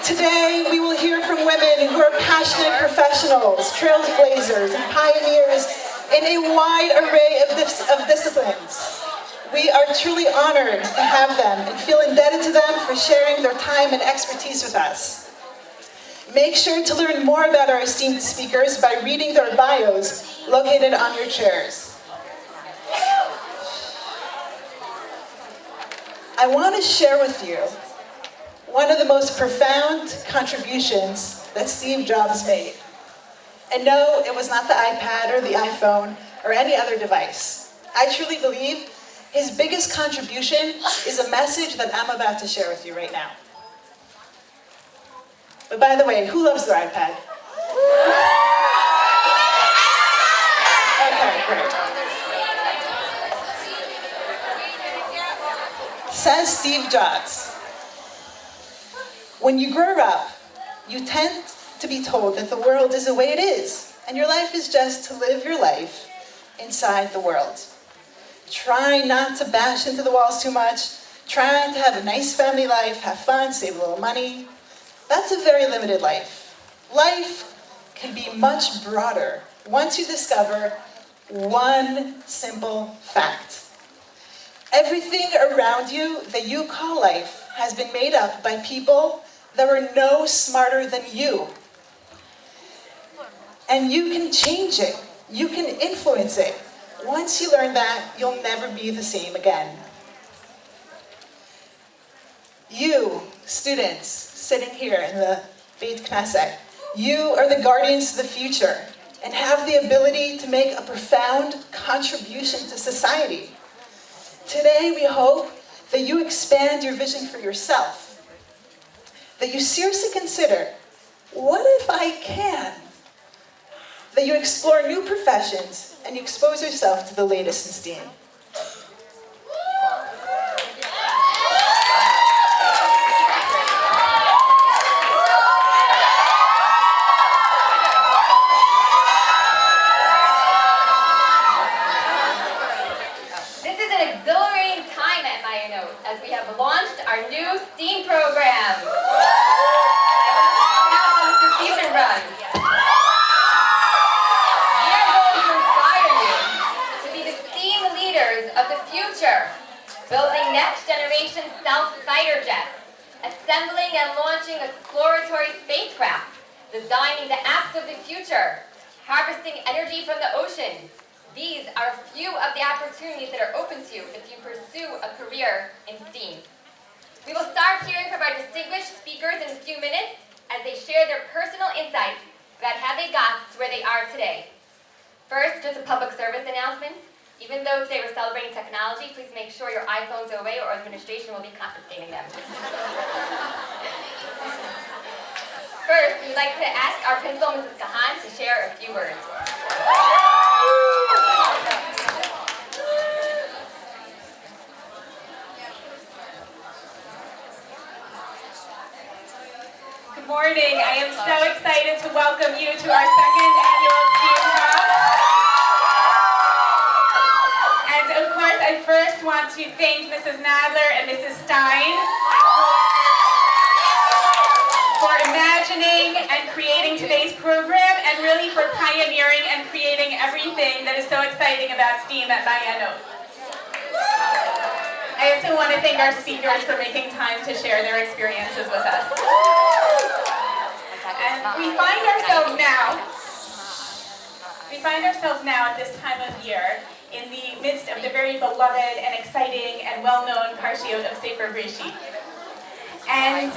Today, we will hear from women who are passionate professionals, trailblazers, and pioneers in a wide array of disciplines. We are truly honored to have them and feel indebted to them for sharing their time and expertise with us. Make sure to learn more about our esteemed speakers by reading their bios located on your chairs. I want to share with you one of the most profound contributions that Steve Jobs made. And no, it was not the iPad or the iPhone or any other device. I truly believe his biggest contribution is a message that I'm about to share with you right now. But by the way, who loves their iPad? Okay, great. Says Steve Jobs, when you grow up, you tend to be told that the world is the way it is, and your life is just to live your life inside the world. Try not to bash into the walls too much, try to have a nice family life, have fun, save a little money. That's a very limited life. Life can be much broader once you discover one simple fact. Everything around you that you call life has been made up by people that are no smarter than you. And you can change it. You can influence it. Once you learn that, you'll never be the same again. You, students, sitting here in the Beit Knesset, you are the guardians of the future and have the ability to make a profound contribution to society. Today, we hope that you expand your vision for yourself, that you seriously consider, what if I can? That you explore new professions and you expose yourself to the latest in STEAM. This is an exhilarating time at Maya Note as we have launched our new STEAM program. Diffusion Run. We are going to inspire you to be the STEAM leaders of the future, building next generation stealth fighter jets, assembling and launching exploratory spacecraft, designing the apps of the future, harvesting energy from the ocean. These are a few of the opportunities that are open to you if you pursue a career in STEAM. We will start hearing from our distinguished speakers in a few minutes as they share their personal insights about how they got to where they are today. First, just a public service announcement. Even though today we're celebrating technology, please make sure your iPhones are away or administration will be confiscating them. First, we'd like to ask our principal, Mrs. Kahan, to share a few words. Good morning. I am so excited to welcome you to our second annual STEAM Talk. And of course, I first want to thank Mrs. Nadler and Mrs. Stein for imagining and creating today's program and really for pioneering and creating everything that is so exciting about STEAM at Maya Note. I also want to thank our speakers for making time to share their experiences with us. And we find ourselves now at this time of year in the midst of the very beloved and exciting and well-known Parshiot of Sefer Breshit. And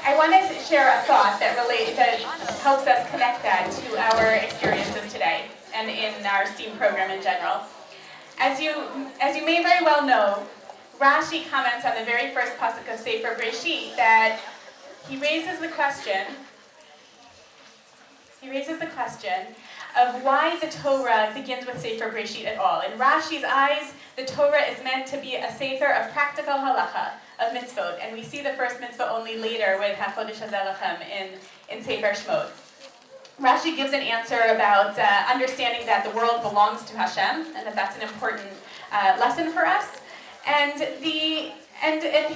I wanted to share a thought that helps us connect that to our experiences today and in our STEAM program in general. As you may very well know, Rashi comments on the very first pasuk of Sefer Breshit that he raises the question of why the Torah begins with Sefer Breshit at all. In Rashi's eyes, the Torah is meant to be a sefer of practical halacha, of mitzvot, and we see the first mitzvah only later with HaChodesh Hazeh Lachem in Sefer Shmot. Rashi gives an answer about understanding that the world belongs to Hashem, and that's an important lesson for us. And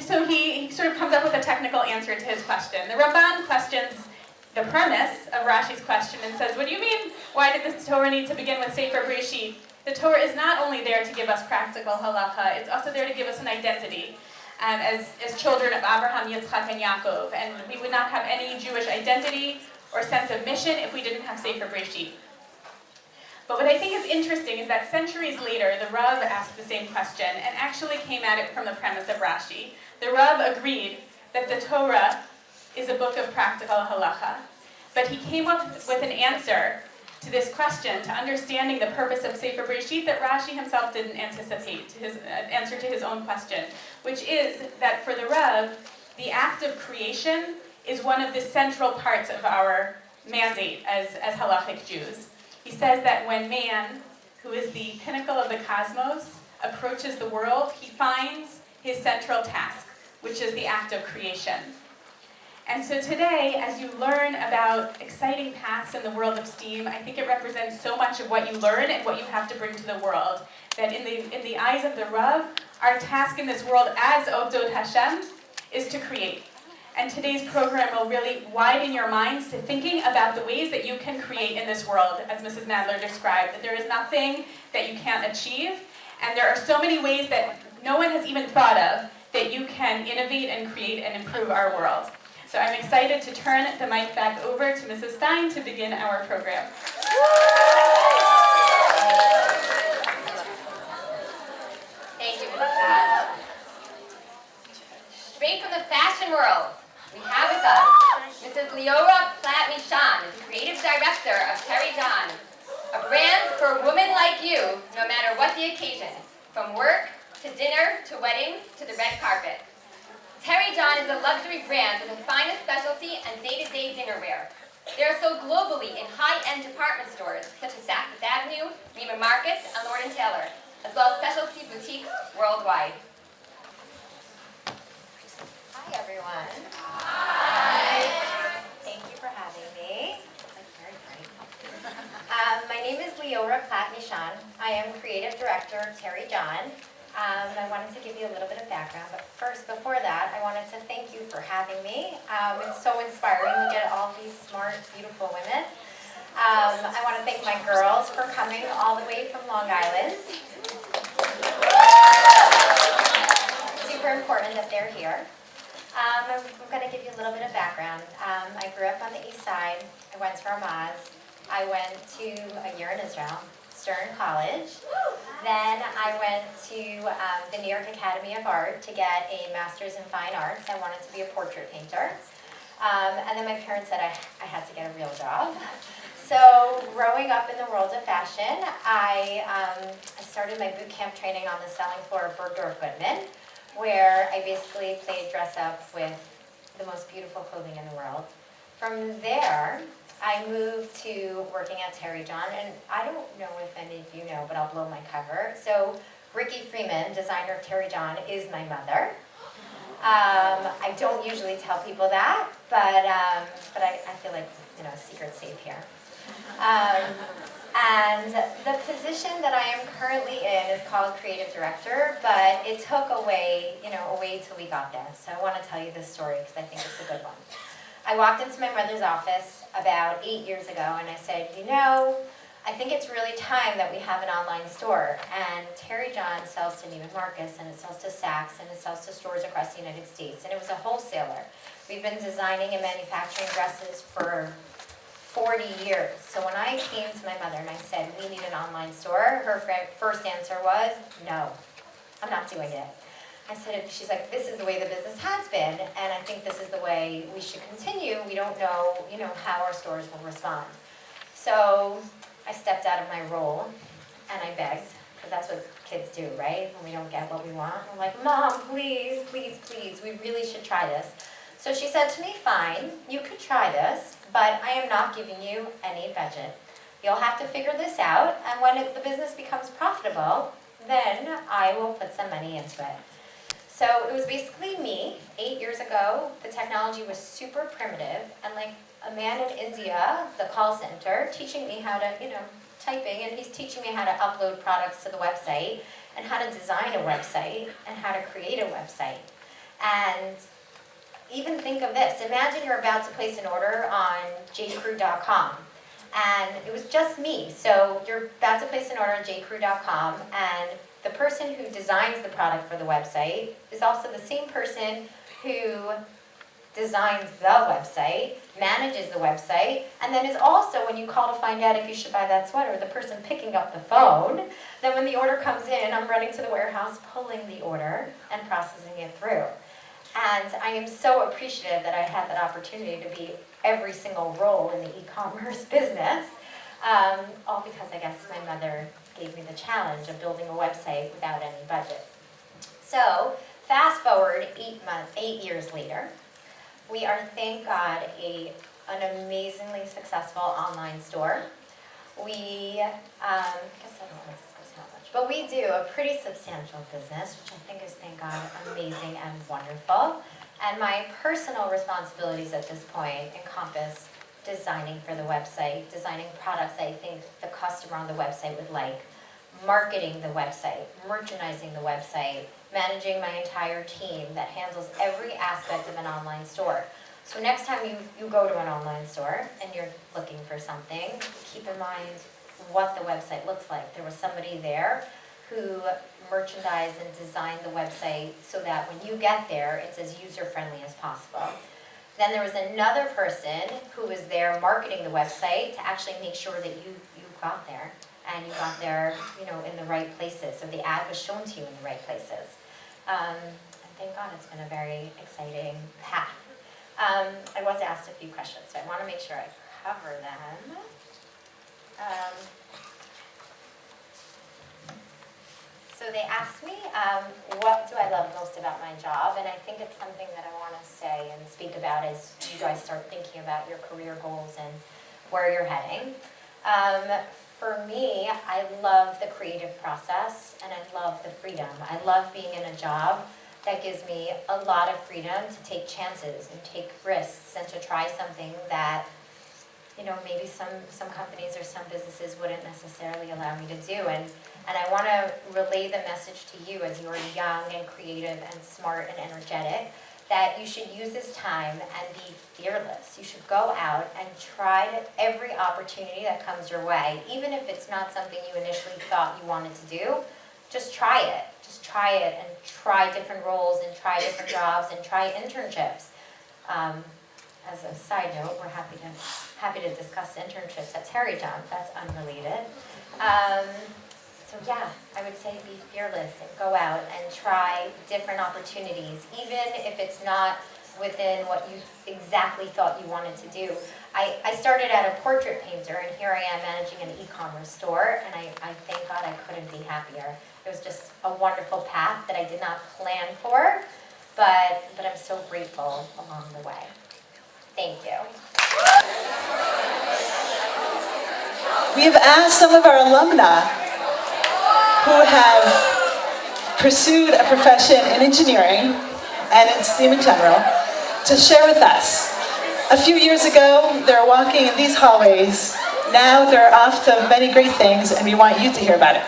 so he sort of comes up with a technical answer to his question. The Ramban questions the premise of Rashi's question and says, what do you mean, why did the Torah need to begin with Sefer Breshit? The Torah is not only there to give us practical halacha, it's also there to give us an identity as children of Abraham, Yitzchak, and Yaakov. And we would not have any Jewish identity or sense of mission if we didn't have Sefer Breshit. But what I think is interesting is that centuries later, the Rav asked the same question and actually came at it from the premise of Rashi. The Rav agreed that the Torah is a book of practical halacha. But he came up with an answer to this question, to understanding the purpose of Sefer Breshit that Rashi himself didn't anticipate, his answer to his own question, which is that for the Rav, the act of creation is one of the central parts of our mandate as halachic Jews. He says that when man, who is the pinnacle of the cosmos, approaches the world, he finds his central task, which is the act of creation. And so today, as you learn about exciting paths in the world of STEAM, I think it represents so much of what you learn and what you have to bring to the world. That in the eyes of the Rav, our task in this world as Ovdot Hashem is to create. And today's program will really widen your minds to thinking about the ways that you can create in this world, as Mrs. Nadler described, that there is nothing that you can't achieve, and there are so many ways that no one has even thought of that you can innovate and create and improve our world. So I'm excited to turn the mic back over to Mrs. Stein to begin our program. Thank you, Mrs. Stein. Straight from the fashion world, we have with us Mrs. Leora Platt-Michan, the creative director of Terry John, a brand for a woman like you, no matter what the occasion, from work to dinner to weddings to the red carpet. Terry John is a luxury brand with the finest specialty and day-to-day dinnerware. They are sold globally in high-end department stores such as Saks Fifth Avenue, Neiman Marcus, and Lord & Taylor, as well as specialty boutiques worldwide. Hi, everyone. Hi. Thank you for having me. That's very great. My name is Leora Platt-Michan. I am creative director of Terry John. I wanted to give you a little bit of background, but first, before that, I wanted to thank you for having me. It's so inspiring to get all these smart, beautiful women. I want to thank my girls for coming all the way from Long Island. Super important that they're here. I'm going to give you a little bit of background. I grew up on the East Side. I went to Ramaz. I went to a year in Israel, Stern College. Then I went to the New York Academy of Art to get a master's in fine arts. I wanted to be a portrait painter. And then my parents said I had to get a real job. So growing up in the world of fashion, I started my boot camp training on the selling floor of Bergdorf Goodman, where I basically played dress up with the most beautiful clothing in the world. From there, I moved to working at Terry John, and I don't know if any of you know, but I'll blow my cover. So Ricky Freeman, designer of Terry John, is my mother. I don't usually tell people that, but I feel like, you know, secret's safe here. And the position that I am currently in is called creative director, but it took a way till we got there. So I want to tell you this story because I think it's a good one. I walked into my mother's office about 8 years ago and I said, you know, I think it's really time that we have an online store. And Terry John sells to Neiman Marcus, and it sells to Saks, and it sells to stores across the United States. And it was a wholesaler. We've been designing and manufacturing dresses for 40 years. So when I came to my mother and I said, we need an online store, her first answer was, no, I'm not doing it. I said, she's like, this is the way the business has been, and I think this is the way we should continue. We don't know, how our stores will respond. So I stepped out of my role and I begged, because that's what kids do, right? When we don't get what we want, we're like, Mom, please, please, please, we really should try this. So she said to me, fine, you could try this, but I am not giving you any budget. You'll have to figure this out, and when the business becomes profitable, then I will put some money into it. So it was basically me, 8 years ago. The technology was super primitive, and like a man in India, the call center, teaching me how to, typing, and he's teaching me how to upload products to the website, and how to design a website, and how to create a website. And even think of this, imagine you're about to place an order on jcrew.com, and it was just me. So you're about to place an order on jcrew.com, and the person who designs the product for the website is also the same person who designs the website, manages the website, and then is also, when you call to find out if you should buy that sweater, the person picking up the phone. Then when the order comes in, I'm running to the warehouse, pulling the order, and processing it through. And I am so appreciative that I had that opportunity to be every single role in the e-commerce business, all because I guess my mother gave me the challenge of building a website without any budget. So fast forward 8 years later, we are, thank God, an amazingly successful online store. We, I guess I don't want to discuss how much, but we do a pretty substantial business, which I think is, thank God, amazing and wonderful. And my personal responsibilities at this point encompass designing for the website, designing products I think the customer on the website would like, marketing the website, merchandising the website, managing my entire team that handles every aspect of an online store. So next time you go to an online store and you're looking for something, keep in mind what the website looks like. There was somebody there who merchandised and designed the website so that when you get there, it's as user-friendly as possible. Then there was another person who was there marketing the website to actually make sure that you got there. And you got there, in the right places. So the ad was shown to you in the right places. And thank God it's been a very exciting path. I was asked a few questions, so I want to make sure I cover them. So they asked me, what do I love most about my job? And I think it's something that I want to say and speak about as you guys start thinking about your career goals and where you're heading. For me, I love the creative process, and I love the freedom. I love being in a job that gives me a lot of freedom to take chances and take risks and to try something that, maybe some companies or some businesses wouldn't necessarily allow me to do. And I want to relay the message to you as you're young and creative and smart and energetic, that you should use this time and be fearless. You should go out and try every opportunity that comes your way. Even if it's not something you initially thought you wanted to do, just try it. Just try it and try different roles and try different jobs and try internships. As a side note, we're happy to discuss internships at Terry John. That's unrelated. So yeah, I would say be fearless and go out and try different opportunities, even if it's not within what you exactly thought you wanted to do. I started out a portrait painter, and here I am managing an e-commerce store, and I thank God I couldn't be happier. It was just a wonderful path that I did not plan for, but I'm so grateful along the way. Thank you. We have asked some of our alumni who have pursued a profession in engineering and in STEAM in general to share with us. A few years ago, they were walking in these hallways. Now they're off to many great things, and we want you to hear about it.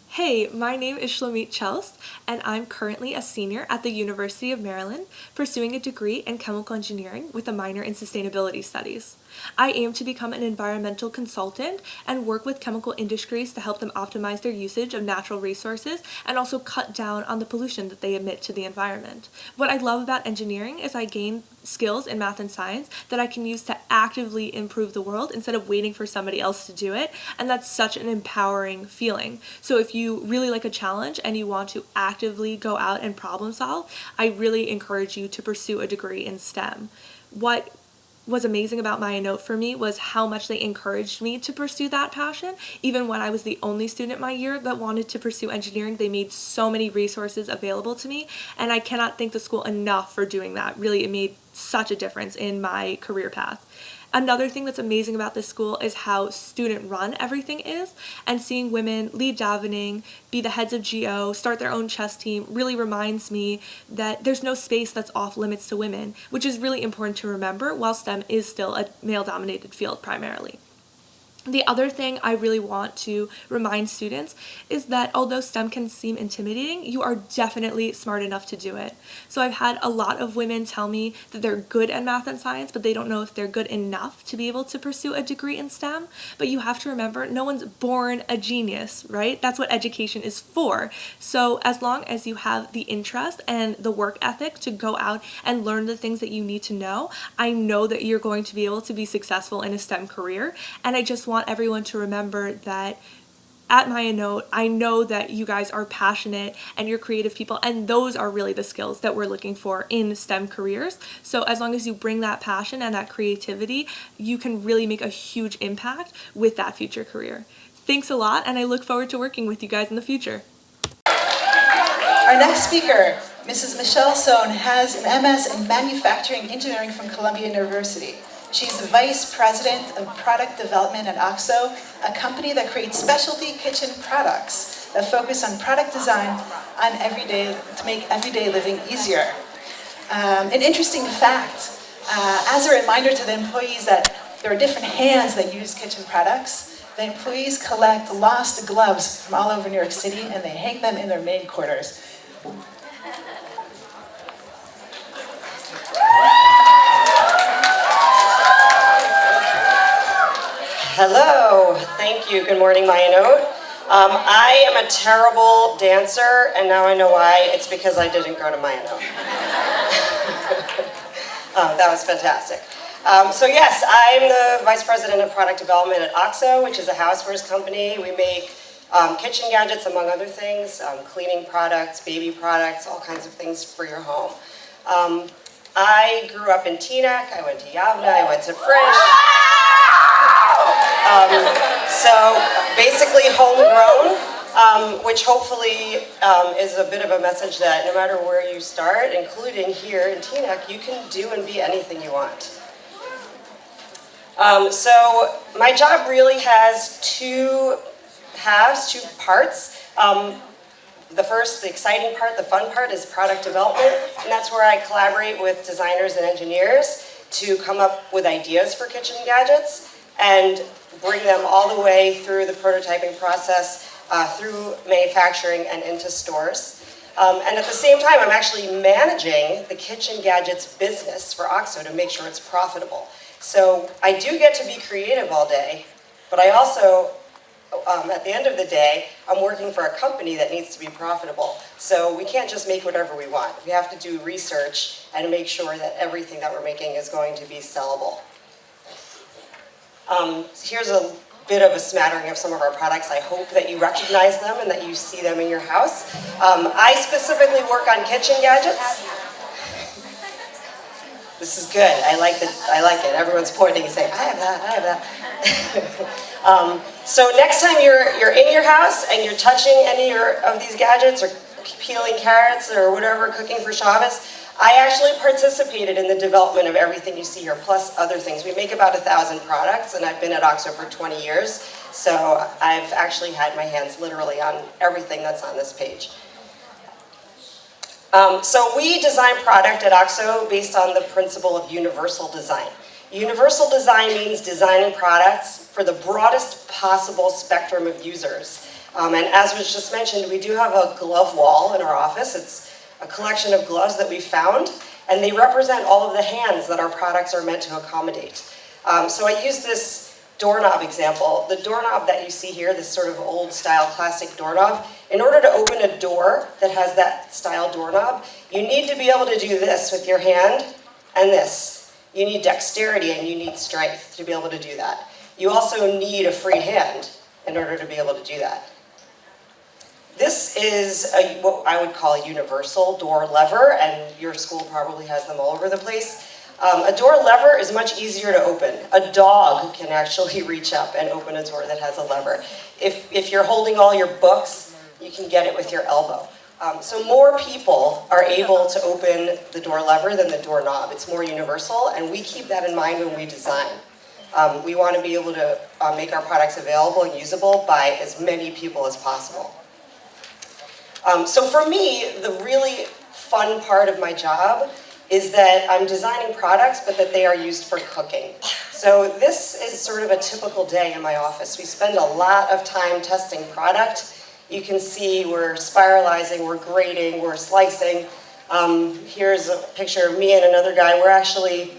Hey, my name is Shlomit Chels, and I'm currently a senior at the University of Maryland, pursuing a degree in chemical engineering with a minor in sustainability studies. I aim to become an environmental consultant and work with chemical industries to help them optimize their usage of natural resources and also cut down on the pollution that they emit to the environment. What I love about engineering is I gain skills in math and science that I can use to actively improve the world instead of waiting for somebody else to do it, and that's such an empowering feeling. So if you really like a challenge and you want to actively go out and problem solve, I really encourage you to pursue a degree in STEM. What was amazing about Maya Note for me was how much they encouraged me to pursue that passion. Even when I was the only student my year that wanted to pursue engineering, they made so many resources available to me, and I cannot thank the school enough for doing that. Really, it made such a difference in my career path. Another thing that's amazing about this school is how student-run everything is, and seeing women lead davening, be the heads of GO, start their own chess team really reminds me that there's no space that's off limits to women, which is really important to remember while STEM is still a male-dominated field primarily. The other thing I really want to remind students is that although STEM can seem intimidating, you are definitely smart enough to do it. So I've had a lot of women tell me that they're good at math and science, but they don't know if they're good enough to be able to pursue a degree in STEM. But you have to remember, no one's born a genius, right? That's what education is for. So as long as you have the interest and the work ethic to go out and learn the things that you need to know, I know that you're going to be able to be successful in a STEM career. And I just want everyone to remember that at Maya Note, I know that you guys are passionate and you're creative people, and those are really the skills that we're looking for in STEM careers. So as long as you bring that passion and that creativity, you can really make a huge impact with that future career. Thanks a lot, and I look forward to working with you guys in the future. Our next speaker, Mrs. Michelle Sohn, has an MS in Manufacturing Engineering from Columbia University. She's the Vice President of Product Development at OXO, a company that creates specialty kitchen products that focus on product design to make everyday living easier. An interesting fact, as a reminder to the employees that there are different hands that use kitchen products, the employees collect lost gloves from all over New York City and they hang them in their main quarters. Hello, thank you. Good morning, Maya Note. I am a terrible dancer, and now I know why. It's because I didn't go to Maya Note. That was fantastic. So yes, I'm the Vice President of Product Development at OXO, which is a housewares company. We make kitchen gadgets, among other things, cleaning products, baby products, all kinds of things for your home. I grew up in Teaneck, I went to Yavna, I went to Frisch. So basically homegrown, which hopefully is a bit of a message that no matter where you start, including here in Teaneck, you can do and be anything you want. So my job really has two halves, two parts. The first, the exciting part, the fun part, is product development, and that's where I collaborate with designers and engineers to come up with ideas for kitchen gadgets and bring them all the way through the prototyping process, through manufacturing and into stores. And at the same time, I'm actually managing the kitchen gadgets business for OXO to make sure it's profitable. So I do get to be creative all day, but I also, at the end of the day, I'm working for a company that needs to be profitable. So we can't just make whatever we want. We have to do research and make sure that everything that we're making is going to be sellable. Here's a bit of a smattering of some of our products. I hope that you recognize them and that you see them in your house. I specifically work on kitchen gadgets. This is good. I like it. Everyone's pointing and saying, I have that, I have that. So next time you're in your house and you're touching any of these gadgets or peeling carrots or whatever, cooking for Shabbos, I actually participated in the development of everything you see here, plus other things. We make about 1,000 products, and I've been at OXO for 20 years, so I've actually had my hands literally on everything that's on this page. So we design product at OXO based on the principle of universal design. Universal design means designing products for the broadest possible spectrum of users. And as was just mentioned, we do have a glove wall in our office. It's a collection of gloves that we found, and they represent all of the hands that our products are meant to accommodate. So I use this doorknob example. The doorknob that you see here, this sort of old style classic doorknob, in order to open a door that has that style doorknob, you need to be able to do this with your hand and this. You need dexterity and you need strength to be able to do that. You also need a free hand in order to be able to do that. This is what I would call a universal door lever, and your school probably has them all over the place. A door lever is much easier to open. A dog can actually reach up and open a door that has a lever. If you're holding all your books, you can get it with your elbow. So more people are able to open the door lever than the doorknob. It's more universal, and we keep that in mind when we design. We want to be able to make our products available and usable by as many people as possible. So for me, the really fun part of my job is that I'm designing products, but that they are used for cooking. So this is sort of a typical day in my office. We spend a lot of time testing product. You can see we're spiralizing, we're grating, we're slicing. Here's a picture of me and another guy. We're actually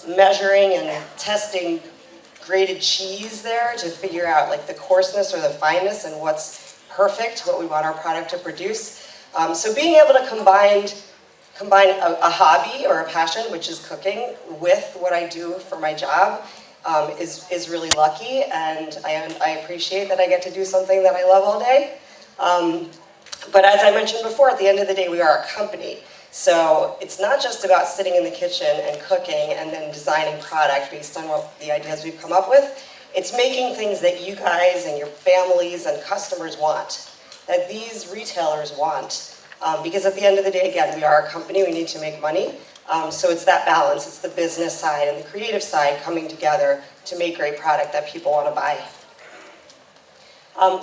measuring and testing grated cheese there to figure out like the coarseness or the fineness and what's perfect, what we want our product to produce. So being able to combine a hobby or a passion, which is cooking, with what I do for my job is really lucky, and I appreciate that I get to do something that I love all day. But as I mentioned before, at the end of the day, we are a company. So it's not just about sitting in the kitchen and cooking and then designing product based on what the ideas we've come up with. It's making things that you guys and your families and customers want, that these retailers want. Because at the end of the day, again, we are a company, we need to make money. So it's that balance, it's the business side and the creative side coming together to make great product that people want to buy.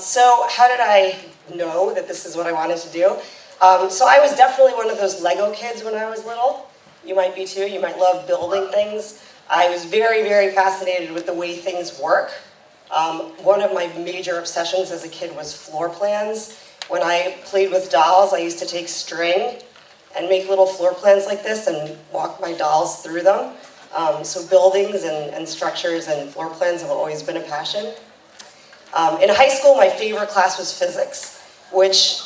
So how did I know that this is what I wanted to do? So I was definitely one of those Lego kids when I was little. You might be too, you might love building things. I was very, very fascinated with the way things work. One of my major obsessions as a kid was floor plans. When I played with dolls, I used to take string and make little floor plans like this and walk my dolls through them. So buildings and structures and floor plans have always been a passion. In high school, my favorite class was physics, which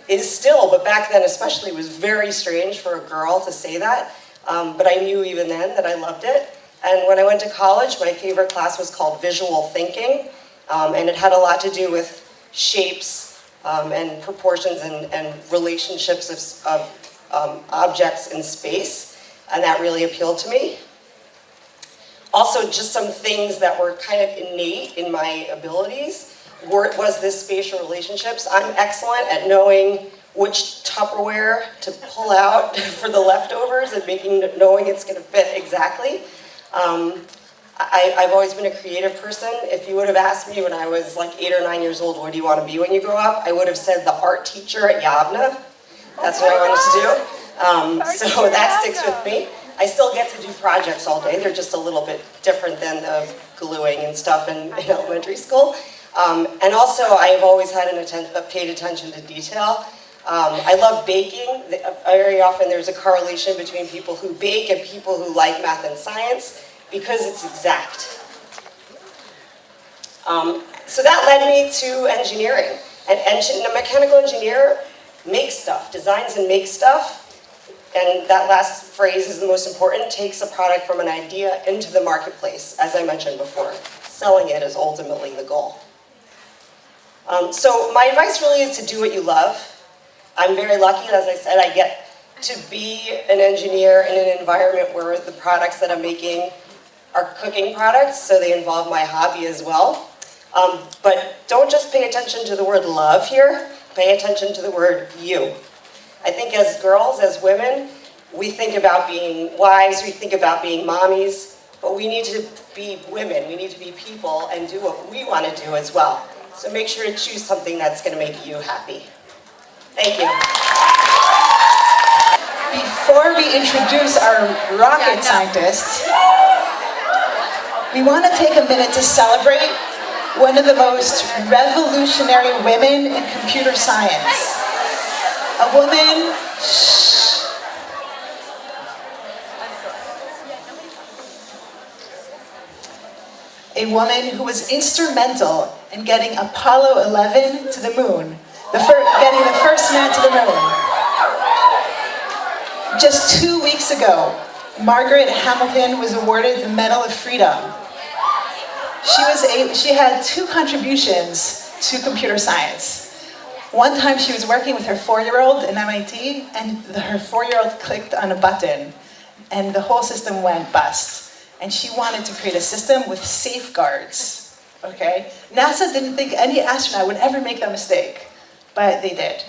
is still, but back then especially, was very strange for a girl to say that. But I knew even then that I loved it. And when I went to college, my favorite class was called visual thinking, and it had a lot to do with shapes and proportions and relationships of objects in space, and that really appealed to me. Also, just some things that were kind of innate in my abilities was this spatial relationships. I'm excellent at knowing which Tupperware to pull out for the leftovers and knowing it's going to fit exactly. I've always been a creative person. If you would have asked me when I was like 8 or 9 years old, what do you want to be when you grow up? I would have said the art teacher at Yavna. That's what I wanted to do. So that sticks with me. I still get to do projects all day. They're just a little bit different than the gluing and stuff in elementary school. And also, I've always had paid attention to detail. I love baking. Very often there's a correlation between people who bake and people who like math and science because it's exact. So that led me to engineering. And a mechanical engineer makes stuff, designs and makes stuff. And that last phrase is the most important, takes a product from an idea into the marketplace, as I mentioned before. Selling it is ultimately the goal. So my advice really is to do what you love. I'm very lucky, as I said, I get to be an engineer in an environment where the products that I'm making are cooking products, so they involve my hobby as well. But don't just pay attention to the word love here, pay attention to the word you. I think as girls, as women, we think about being wives, we think about being mommies, but we need to be women, we need to be people and do what we want to do as well. So make sure to choose something that's going to make you happy. Thank you. Before we introduce our rocket scientist, we want to take a minute to celebrate one of the most revolutionary women in computer science. A woman, a woman who was instrumental in getting Apollo 11 to the moon, getting the first man to the moon. Just 2 weeks ago, Margaret Hamilton was awarded the Medal of Freedom. She had 2 contributions to computer science. One time she was working with her 4-year-old in MIT, and her 4-year-old clicked on a button, and the whole system went bust. And she wanted to create a system with safeguards, okay? NASA didn't think any astronaut would ever make that mistake, but they did.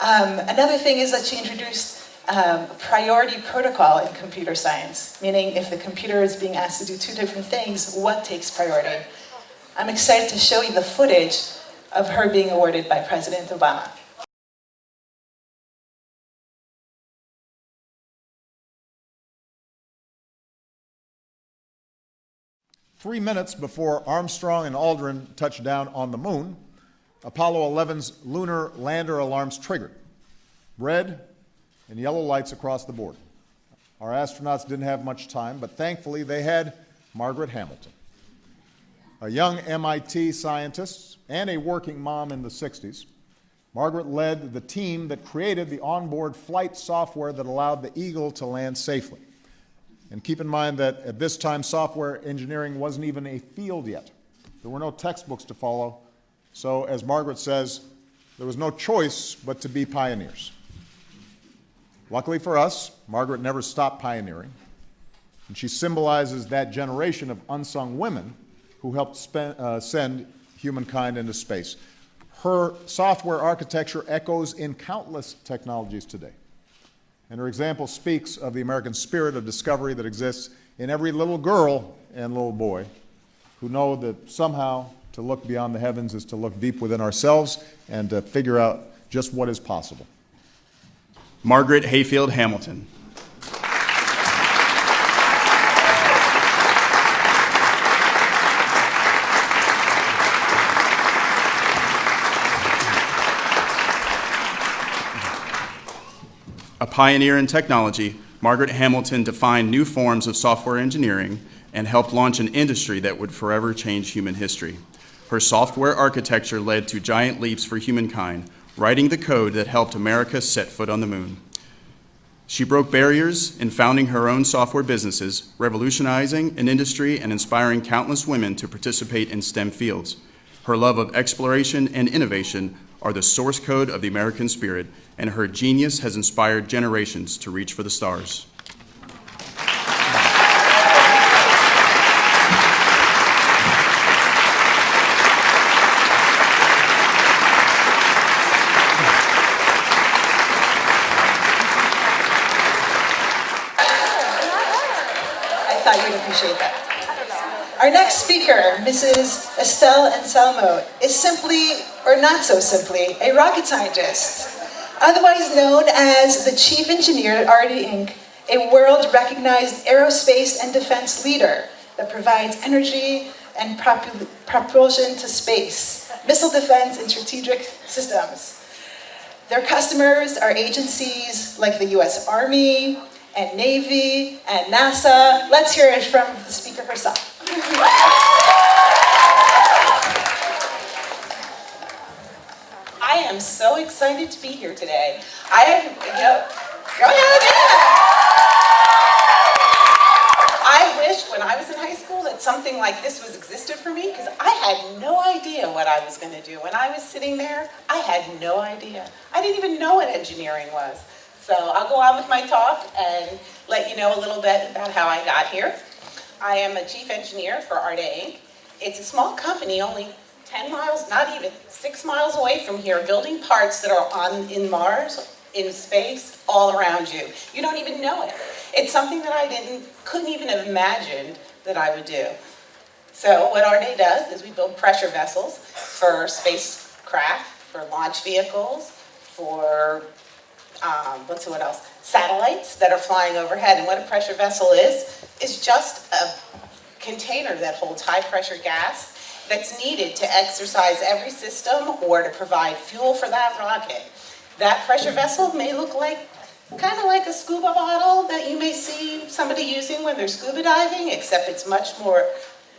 Another thing is that she introduced a priority protocol in computer science, meaning if the computer is being asked to do 2 different things, what takes priority? I'm excited to show you the footage of her being awarded by President Obama. Three minutes before Armstrong and Aldrin touched down on the moon, Apollo 11's lunar lander alarms triggered. Red and yellow lights across the board. Our astronauts didn't have much time, but thankfully they had Margaret Hamilton, a young MIT scientist and a working mom in the 60s. Margaret led the team that created the onboard flight software that allowed the Eagle to land safely. And keep in mind that at this time, software engineering wasn't even a field yet. There were no textbooks to follow. So, as Margaret says, there was no choice but to be pioneers. Luckily for us, Margaret never stopped pioneering. And she symbolizes that generation of unsung women who helped send humankind into space. Her software architecture echoes in countless technologies today. And her example speaks of the American spirit of discovery that exists in every little girl and little boy who know that somehow to look beyond the heavens is to look deep within ourselves and to figure out just what is possible. Margaret Hayfield Hamilton. A pioneer in technology, Margaret Hamilton defined new forms of software engineering and helped launch an industry that would forever change human history. Her software architecture led to giant leaps for humankind, writing the code that helped America set foot on the moon. She broke barriers in founding her own software businesses, revolutionizing an industry and inspiring countless women to participate in STEM fields. Her love of exploration and innovation are the source code of the American spirit, and her genius has inspired generations to reach for the stars. I thought you'd appreciate that. Our next speaker, Mrs. Estelle Anselmo, is simply, or not so simply, a rocket scientist, otherwise known as the chief engineer at Arnie Inc., a world-recognized aerospace and defense leader that provides energy and propulsion to space, missile defense and strategic systems. Their customers are agencies like the US Army and Navy and NASA. Let's hear it from the speaker herself. I am so excited to be here today. Go ahead, I wished when I was in high school that something like this was existed for me, because I had no idea what I was going to do. When I was sitting there, I had no idea. I didn't even know what engineering was. So I'll go on with my talk and let you know a little bit about how I got here. I am a chief engineer for Arnie Inc. It's a small company, only 10 miles, not even 6 miles away from here, building parts that are in Mars, in space, all around you. You don't even know it. It's something that I couldn't even have imagined that I would do. So what Arnie does is we build pressure vessels for spacecraft, for launch vehicles, for what else? Satellites that are flying overhead. And what a pressure vessel is just a container that holds high pressure gas that's needed to exercise every system or to provide fuel for that rocket. That pressure vessel may look kind of like a scuba bottle that you may see somebody using when they're scuba diving, except it's much more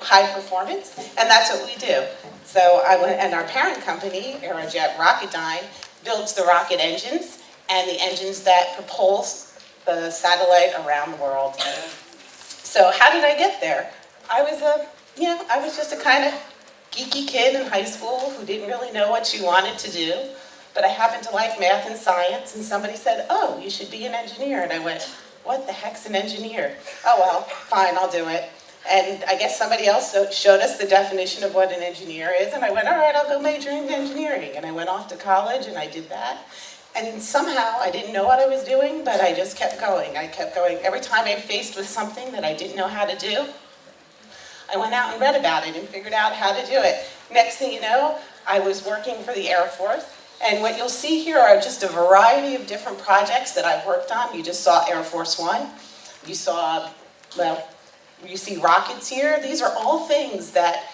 high performance, and that's what we do. So I went, and our parent company, Aerojet Rocketdyne, builds the rocket engines and the engines that propulse the satellite around the world. So how did I get there? I was just a kind of geeky kid in high school who didn't really know what she wanted to do, but I happened to like math and science, and somebody said, oh, you should be an engineer. And I went, what the heck's an engineer? Oh, well, fine, I'll do it. And I guess somebody else showed us the definition of what an engineer is, and I went, all right, I'll go major in engineering. And I went off to college, and I did that. And somehow, I didn't know what I was doing, but I just kept going. I kept going. Every time I'm faced with something that I didn't know how to do, I went out and read about it and figured out how to do it. Next thing you know, I was working for the Air Force. And what you'll see here are just a variety of different projects that I've worked on. You just saw Air Force One. You saw, well, you see rockets here. These are all things that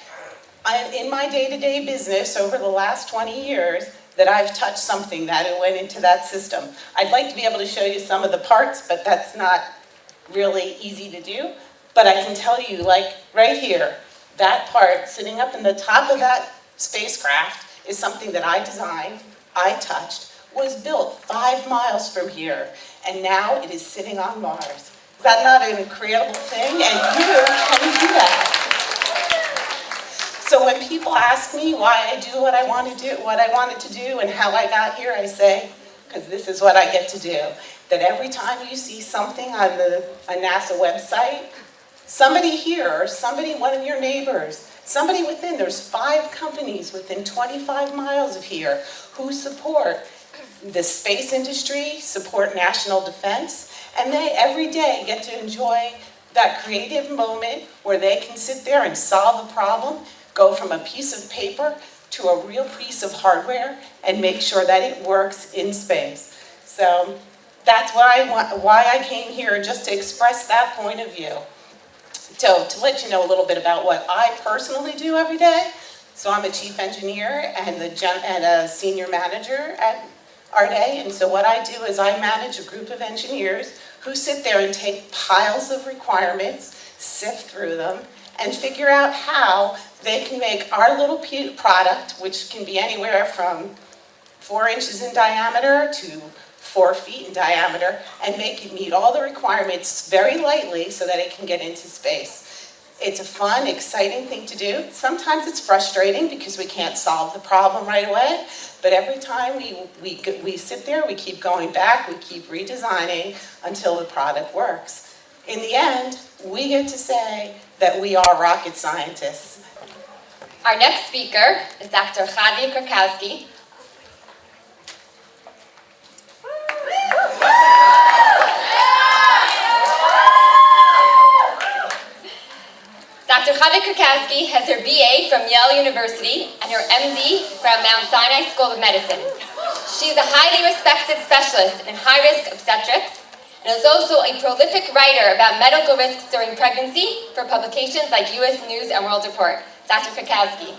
in my day-to-day business over the last 20 years that I've touched something that went into that system. I'd like to be able to show you some of the parts, but that's not really easy to do. But I can tell you, like right here, that part sitting up in the top of that spacecraft is something that I designed, I touched, was built 5 miles from here, and now it is sitting on Mars. Is that not an incredible thing? And you can do that. So when people ask me why I do what I want to do, what I wanted to do, and how I got here, I say, because this is what I get to do. That every time you see something on a NASA website, somebody here, or somebody, one of your neighbors, somebody within, there's 5 companies within 25 miles of here who support the space industry, support national defense, and they every day get to enjoy that creative moment where they can sit there and solve a problem, go from a piece of paper to a real piece of hardware, and make sure that it works in space. So that's why I came here, just to express that point of view. So to let you know a little bit about what I personally do every day. So I'm a chief engineer and a senior manager at Arnie, and so what I do is I manage a group of engineers who sit there and take piles of requirements, sift through them, and figure out how they can make our little product, which can be anywhere from 4 inches in diameter to 4 feet in diameter, and make it meet all the requirements very lightly so that it can get into space. It's a fun, exciting thing to do. Sometimes it's frustrating because we can't solve the problem right away, but every time we sit there, we keep going back, we keep redesigning until the product works. In the end, we get to say that we are rocket scientists. Our next speaker is Dr. Jordi Krakowski. Dr. Jordi Krakowski has her BA from Yale University and her MD from Mount Sinai School of Medicine. She is a highly respected specialist in high-risk obstetrics and is also a prolific writer about medical risks during pregnancy for publications like U.S. News and World Report. Dr. Krakowski.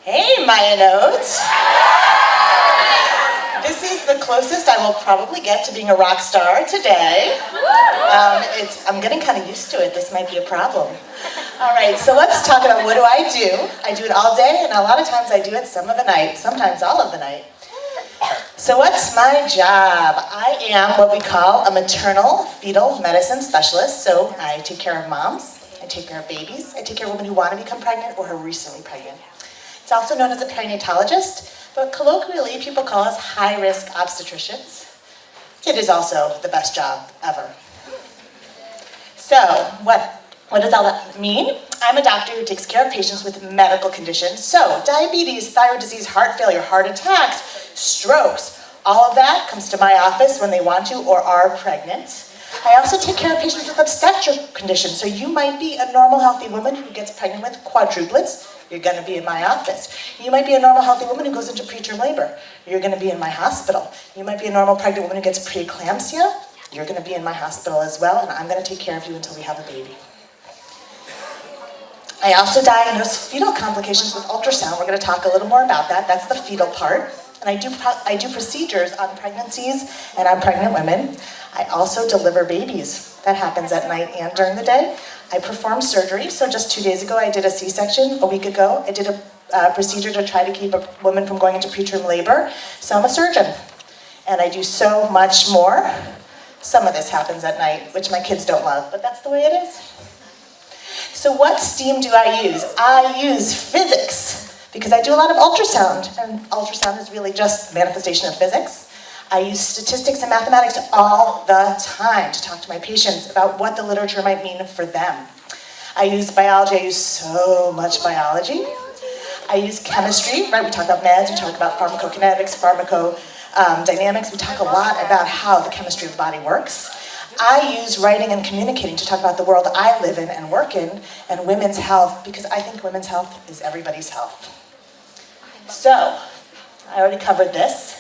Hey, Maya Notes. This is the closest I will probably get to being a rock star today. I'm getting kind of used to it. This might be a problem. All right, so let's talk about what do. I do it all day, and a lot of times I do it some of the night, sometimes all of the night. So what's my job? I am what we call a maternal fetal medicine specialist. So I take care of moms, I take care of babies, I take care of women who want to become pregnant or who are recently pregnant. It's also known as a perinatologist, but colloquially people call us high-risk obstetricians. It is also the best job ever. So what does all that mean? I'm a doctor who takes care of patients with medical conditions. So diabetes, thyroid disease, heart failure, heart attacks, strokes, all of that comes to my office when they want to or are pregnant. I also take care of patients with obstetric conditions. So you might be a normal, healthy woman who gets pregnant with quadruplets. You're going to be in my office. You might be a normal, healthy woman who goes into preterm labor. You're going to be in my hospital. You might be a normal pregnant woman who gets preeclampsia. You're going to be in my hospital as well, and I'm going to take care of you until we have a baby. I also diagnose fetal complications with ultrasound. We're going to talk a little more about that. That's the fetal part. and I do procedures on pregnancies and on pregnant women. I also deliver babies. That happens at night and during the day. I perform surgery, so just 2 days ago I did a C-section. A week ago I did a procedure to try to keep a woman from going into preterm labor. So I'm a surgeon, and I do so much more. Some of this happens at night, which my kids don't love, but that's the way it is. So what STEAM do I use? I use physics, because I do a lot of ultrasound, and ultrasound is really just a manifestation of physics. I use statistics and mathematics all the time to talk to my patients about what the literature might mean for them. I use biology, I use so much biology. I use chemistry, right? We talk about meds, we talk about pharmacokinetics, pharmacodynamics. We talk a lot about how the chemistry of the body works. I use writing and communicating to talk about the world I live in and work in, and women's health, because I think women's health is everybody's health. So, I already covered this.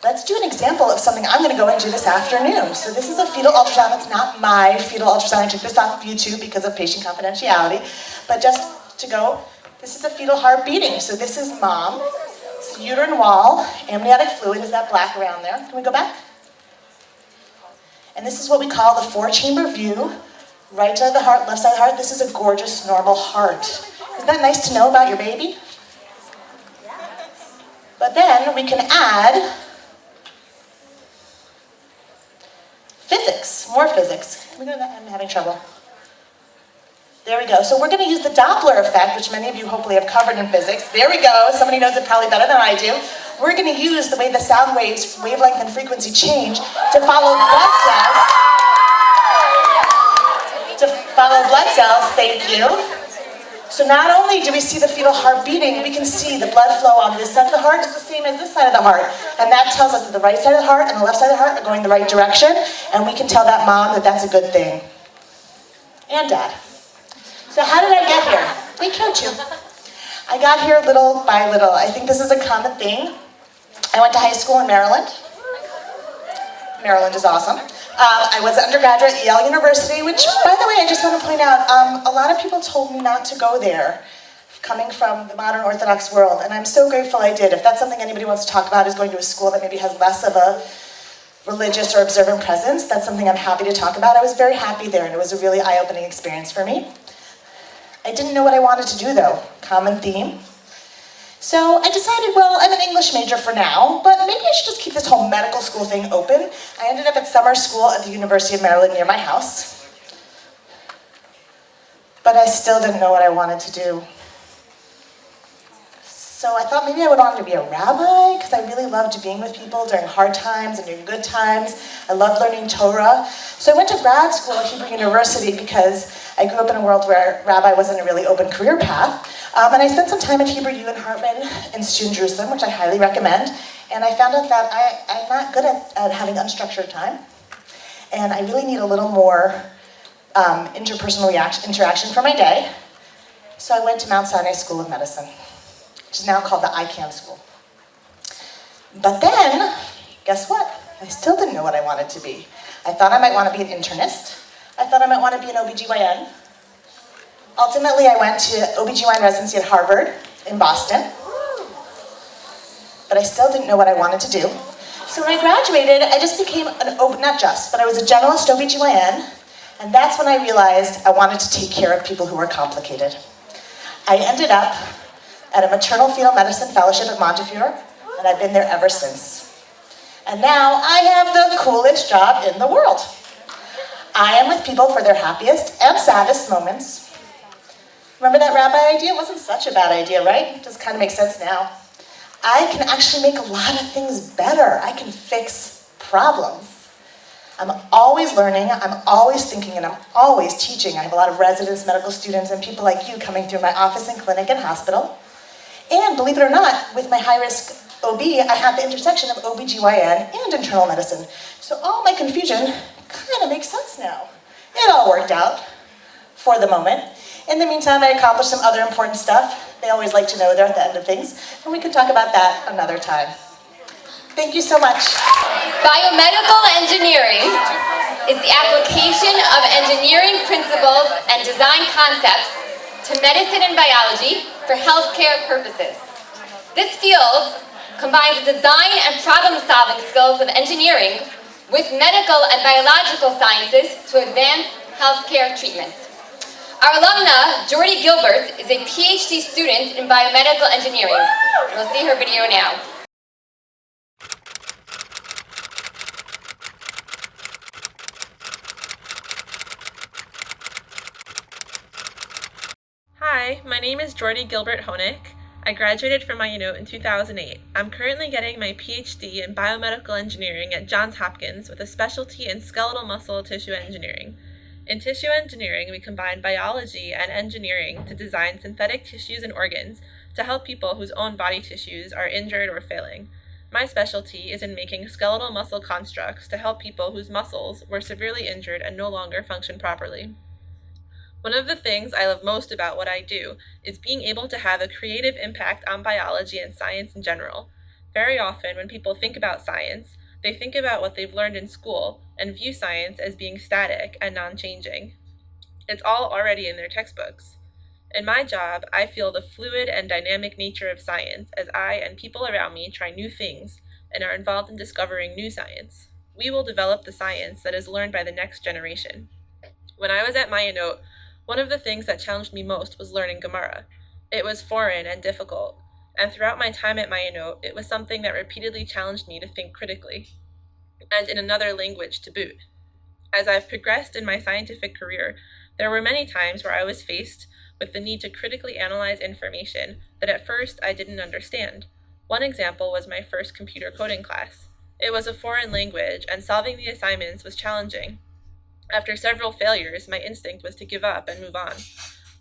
Let's do an example of something I'm going to go into this afternoon. So this is a fetal ultrasound. It's not my fetal ultrasound. I took this off of YouTube because of patient confidentiality. But just to go, this is a fetal heart beating. So this is mom. It's uterine wall, amniotic fluid. Is that black around there? Can we go back? And this is what we call the 4-chamber view. Right side of the heart, left side of the heart. This is a gorgeous, normal heart. Isn't that nice to know about your baby? But then we can add physics, more physics. Can we go to that? I'm having trouble. There we go. So we're going to use the Doppler effect, which many of you hopefully have covered in physics. There we go. Somebody knows it probably better than I do. We're going to use the way the sound waves, wavelength and frequency change to follow blood cells. Thank you. So not only do we see the fetal heart beating, we can see the blood flow on this side of the heart is the same as this side of the heart. And that tells us that the right side of the heart and the left side of the heart are going the right direction. And we can tell that mom that that's a good thing. And dad. So how did I get here? We killed you. I got here little by little. I think this is a common thing. I went to high school in Maryland. Maryland is awesome. I was an undergraduate at Yale University, which, by the way, I just want to point out, a lot of people told me not to go there, coming from the modern Orthodox world, and I'm so grateful I did. If that's something anybody wants to talk about, is going to a school that maybe has less of a religious or observant presence, that's something I'm happy to talk about. I was very happy there, and it was a really eye-opening experience for me. I didn't know what I wanted to do, though. Common theme. So I decided, well, I'm an English major for now, but maybe I should just keep this whole medical school thing open. I ended up at summer school at the University of Maryland near my house. But I still didn't know what I wanted to do. So I thought maybe I would want to be a rabbi, because I really loved being with people during hard times and during good times. I loved learning Torah. So I went to grad school at Hebrew University because I grew up in a world where rabbi wasn't a really open career path. And I spent some time at Hebrew U in Hartman Institute in Jerusalem, which I highly recommend. And I found out that I'm not good at having unstructured time. And I really need a little more interpersonal interaction for my day. So I went to Mount Sinai School of Medicine, which is now called the ICANN School. But then, guess what? I still didn't know what I wanted to be. I thought I might want to be an internist. I thought I might want to be an OBGYN. Ultimately, I went to OBGYN residency at Harvard in Boston. But I still didn't know what I wanted to do. So when I graduated, I just became I was a generalist OBGYN. And that's when I realized I wanted to take care of people who were complicated. I ended up at a maternal fetal medicine fellowship at Montefiore, and I've been there ever since. And now I have the coolest job in the world. I am with people for their happiest and saddest moments. Remember that rabbi idea? It wasn't such a bad idea, right? It just kind of makes sense now. I can actually make a lot of things better. I can fix problems. I'm always learning, I'm always thinking, and I'm always teaching. I have a lot of residents, medical students, and people like you coming through my office and clinic and hospital. And believe it or not, with my high-risk OB, I have the intersection of OBGYN and internal medicine. So all my confusion kind of makes sense now. It all worked out for the moment. In the meantime, I accomplished some other important stuff. They always like to know they're at the end of things, and we can talk about that another time. Thank you so much. Biomedical engineering is the application of engineering principles and design concepts to medicine and biology for healthcare purposes. This field combines the design and problem-solving skills of engineering with medical and biological sciences to advance healthcare treatments. Our alumna, Jordi Gilbert, is a PhD student in biomedical engineering. We'll see her video now. Hi, my name is Jordi Gilbert Honig. I graduated from my in 2008. I'm currently getting my PhD in biomedical engineering at Johns Hopkins with a specialty in skeletal muscle tissue engineering. In tissue engineering, we combine biology and engineering to design synthetic tissues and organs to help people whose own body tissues are injured or failing. My specialty is in making skeletal muscle constructs to help people whose muscles were severely injured and no longer function properly. One of the things I love most about what I do is being able to have a creative impact on biology and science in general. Very often, when people think about science, they think about what they've learned in school and view science as being static and non-changing. It's all already in their textbooks. In my job, I feel the fluid and dynamic nature of science as I and people around me try new things and are involved in discovering new science. We will develop the science that is learned by the next generation. When I was at Mayanote, one of the things that challenged me most was learning Gemara. It was foreign and difficult, and throughout my time at Mayanote, it was something that repeatedly challenged me to think critically, and in another language to boot. As I've progressed in my scientific career, there were many times where I was faced with the need to critically analyze information that at first I didn't understand. One example was my first computer coding class. It was a foreign language, and solving the assignments was challenging. After several failures, my instinct was to give up and move on.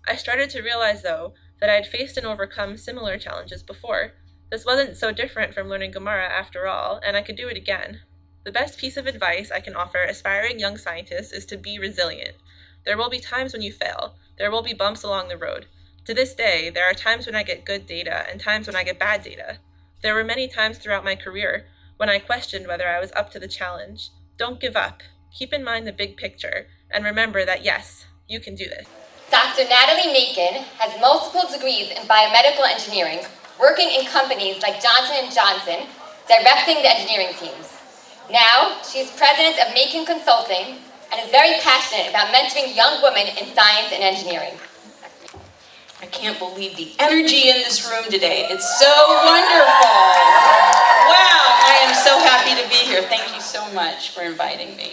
I started to realize, though, that I had faced and overcome similar challenges before. This wasn't so different from learning Gemara after all, and I could do it again. The best piece of advice I can offer aspiring young scientists is to be resilient. There will be times when you fail. There will be bumps along the road. To this day, there are times when I get good data and times when I get bad data. There were many times throughout my career when I questioned whether I was up to the challenge. Don't give up. Keep in mind the big picture, and remember that yes, you can do this. Dr. Nathalie Macon has multiple degrees in biomedical engineering, working in companies like Johnson & Johnson, directing the engineering teams. Now, she is president of Macon Consulting and is very passionate about mentoring young women in science and engineering. I can't believe the energy in this room today. It's so wonderful. Wow, I am so happy to be here. Thank you so much for inviting me.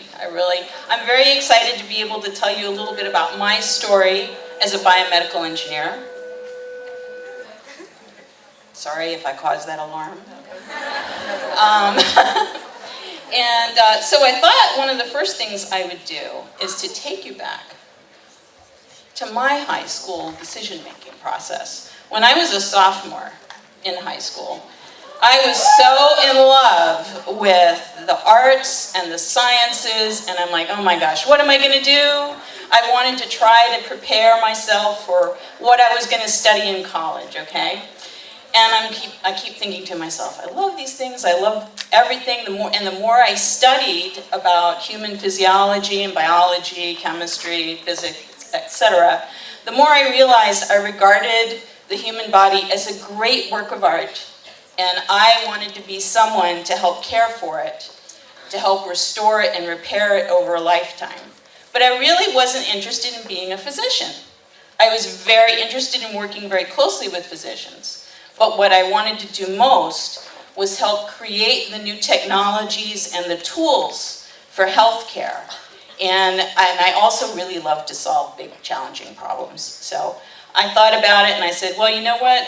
I'm very excited to be able to tell you a little bit about my story as a biomedical engineer. Sorry if I caused that alarm. So I thought one of the first things I would do is to take you back to my high school decision-making process. When I was a sophomore in high school, I was so in love with the arts and the sciences, and I'm like, oh my gosh, what am I gonna do? I wanted to try to prepare myself for what I was gonna study in college, okay? And I keep thinking to myself, I love these things, I love everything. The more I studied about human physiology and biology, chemistry, physics, etc., the more I realized I regarded the human body as a great work of art, and I wanted to be someone to help care for it, to help restore it and repair it over a lifetime. But I really wasn't interested in being a physician. I was very interested in working very closely with physicians. But what I wanted to do most was help create the new technologies and the tools for healthcare. And I also really love to solve big, challenging problems. So I thought about it and I said, well, you know what?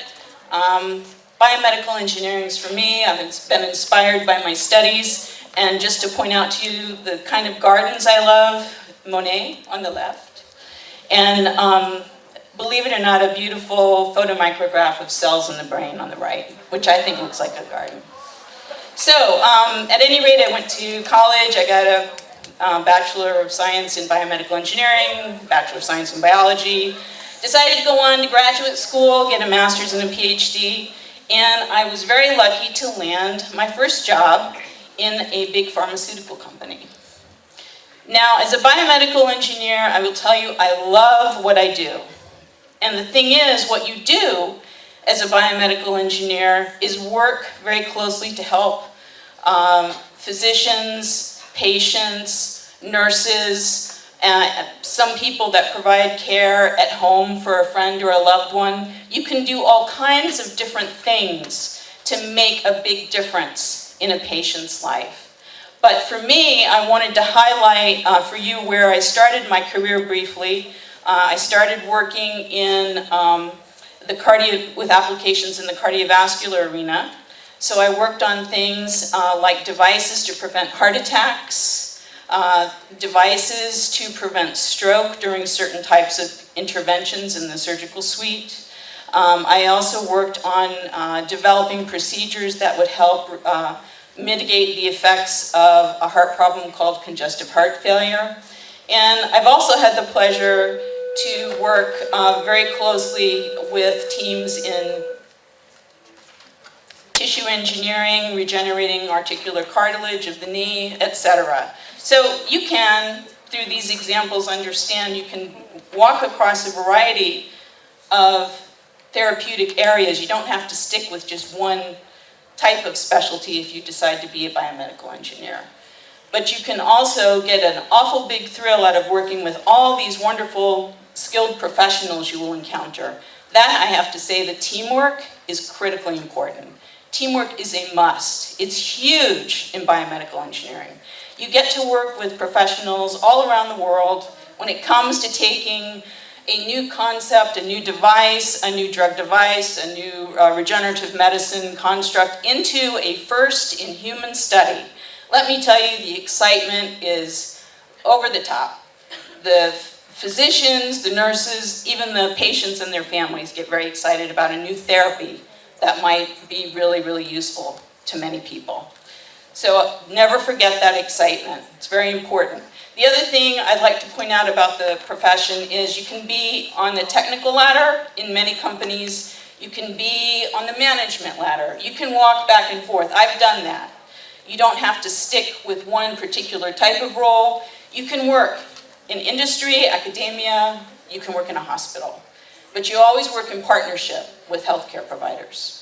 Biomedical engineering is for me. I've been inspired by my studies. And just to point out to you the kind of gardens I love, Monet on the left. And believe it or not, a beautiful photomicrograph of cells in the brain on the right, which I think looks like a garden. So, at any rate, I went to college. I got a Bachelor of Science in Biomedical Engineering, Bachelor of Science in Biology. Decided to go on to graduate school, get a master's and a PhD, and I was very lucky to land my first job in a big pharmaceutical company. Now, as a biomedical engineer, I will tell you, I love what I do. And the thing is, what you do as a biomedical engineer is work very closely to help physicians, patients, nurses, some people that provide care at home for a friend or a loved one. You can do all kinds of different things to make a big difference in a patient's life. But for me, I wanted to highlight for you where I started my career briefly. I started working in with applications in the cardiovascular arena. So I worked on things like devices to prevent heart attacks, devices to prevent stroke during certain types of interventions in the surgical suite. I also worked on developing procedures that would help mitigate the effects of a heart problem called congestive heart failure. And I've also had the pleasure to work very closely with teams in tissue engineering, regenerating articular cartilage of the knee, etc. So you can, through these examples, understand you can walk across a variety of therapeutic areas. You don't have to stick with just one type of specialty if you decide to be a biomedical engineer. But you can also get an awful big thrill out of working with all these wonderful, skilled professionals you will encounter. That, I have to say, the teamwork is critically important. Teamwork is a must. It's huge in biomedical engineering. You get to work with professionals all around the world when it comes to taking a new concept, a new device, a new drug device, a new regenerative medicine construct into a first-in-human study. Let me tell you, the excitement is over the top. The physicians, the nurses, even the patients and their families get very excited about a new therapy that might be really, really useful to many people. So never forget that excitement. It's very important. The other thing I'd like to point out about the profession is you can be on the technical ladder in many companies. You can be on the management ladder. You can walk back and forth. I've done that. You don't have to stick with one particular type of role. You can work in industry, academia, you can work in a hospital. But you always work in partnership with healthcare providers.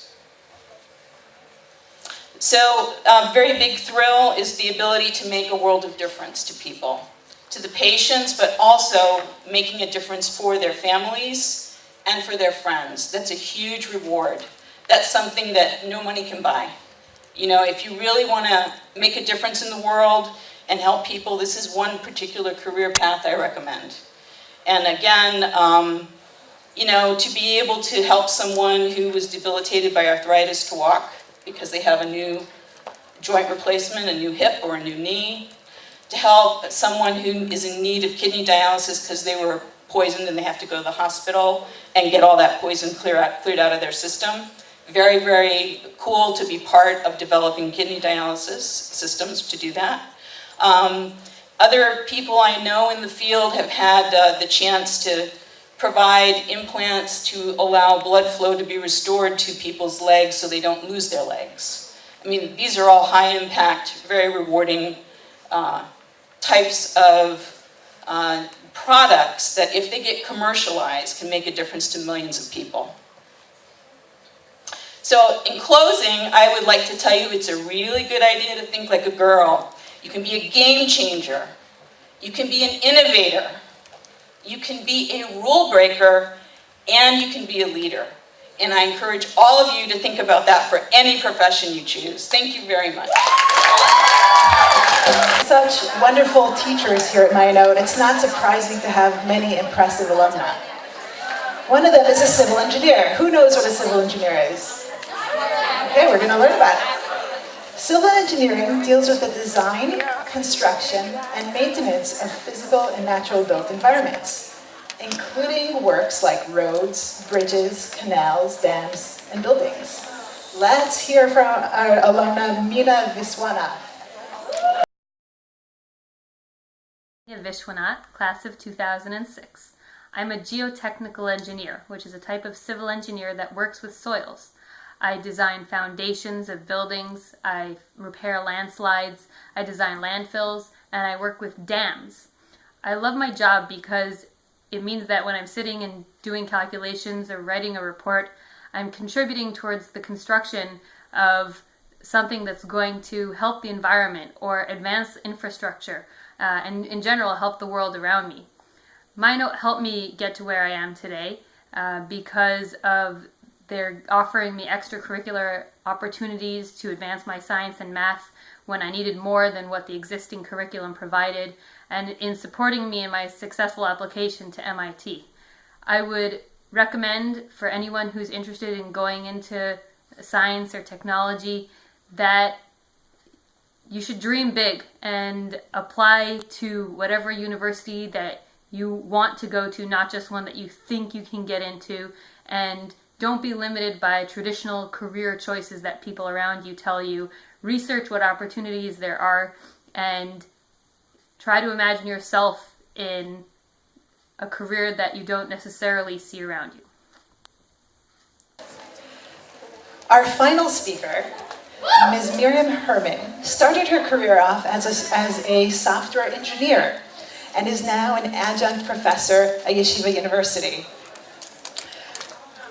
So a very big thrill is the ability to make a world of difference to people, to the patients, but also making a difference for their families and for their friends. That's a huge reward. That's something that no money can buy. You know, if you really want to make a difference in the world and help people, this is one particular career path I recommend. And again, you know, to be able to help someone who was debilitated by arthritis to walk because they have a new joint replacement, a new hip or a new knee, to help someone who is in need of kidney dialysis because they were poisoned and they have to go to the hospital and get all that poison cleared out of their system. Very, very cool to be part of developing kidney dialysis systems to do that. Other people I know in the field have had the chance to provide implants to allow blood flow to be restored to people's legs so they don't lose their legs. I mean, these are all high impact, very rewarding types of products that, if they get commercialized, can make a difference to millions of people. So in closing, I would like to tell you it's a really good idea to think like a girl. You can be a game changer. You can be an innovator. You can be a rule breaker, and you can be a leader. And I encourage all of you to think about that for any profession you choose. Thank you very much. Such wonderful teachers here at Mayanode. It's not surprising to have many impressive alumni. One of them is a civil engineer. Who knows what a civil engineer is? Okay, we're going to learn about it. Civil engineering deals with the design, construction, and maintenance of physical and natural built environments, including works like roads, bridges, canals, dams, and buildings. Let's hear from our alumna, Meena Viswanath. Vishwanath, class of 2006. I'm a geotechnical engineer, which is a type of civil engineer that works with soils. I design foundations of buildings, I repair landslides, I design landfills, and I work with dams. I love my job because it means that when I'm sitting and doing calculations or writing a report, I'm contributing towards the construction of something that's going to help the environment or advance infrastructure and in general help the world around me. Minot helped me get to where I am today because of their offering me extracurricular opportunities to advance my science and math when I needed more than what the existing curriculum provided, and in supporting me in my successful application to MIT. I would recommend for anyone who's interested in going into science or technology that you should dream big and apply to whatever university that you want to go to, not just one that you think you can get into, and don't be limited by traditional career choices that people around you tell you. Research what opportunities there are and try to imagine yourself in a career that you don't necessarily see around you. Our final speaker, Ms. Miriam Herman, started her career off as a software engineer and is now an adjunct professor at Yeshiva University.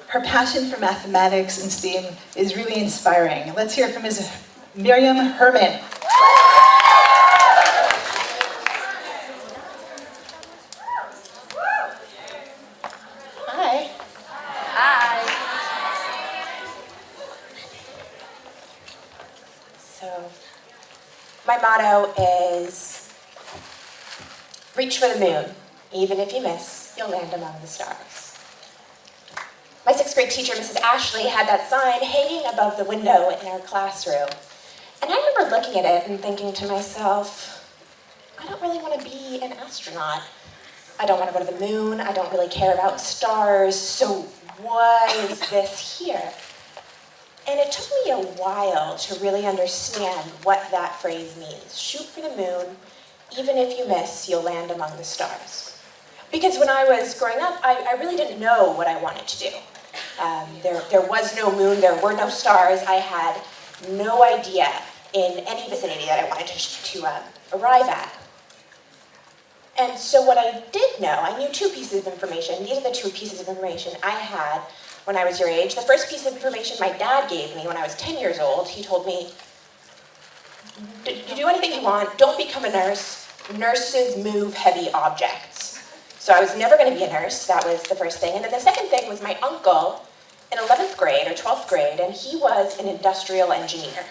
Her passion for mathematics and STEAM is really inspiring. Let's hear from Ms. Miriam Herman. Hi. Hi. So, my motto is reach for the moon. Even if you miss, you'll land among the stars. My 6th grade teacher, Mrs. Ashley, had that sign hanging above the window in our classroom. And I remember looking at it and thinking to myself, I don't really want to be an astronaut. I don't want to go to the moon. I don't really care about stars. So why is this here? And it took me a while to really understand what that phrase means. Shoot for the moon. Even if you miss, you'll land among the stars. Because when I was growing up, I really didn't know what I wanted to do. There was no moon, there were no stars. I had no idea in any vicinity that I wanted to arrive at. And so what I did know, I knew 2 pieces of information. These are the 2 pieces of information I had when I was your age. The first piece of information my dad gave me when I was 10 years old. He told me, you do anything you want, don't become a nurse. Nurses move heavy objects. So I was never going to be a nurse. That was the first thing. And then the second thing was my uncle in 11th grade or 12th grade, and he was an industrial engineer.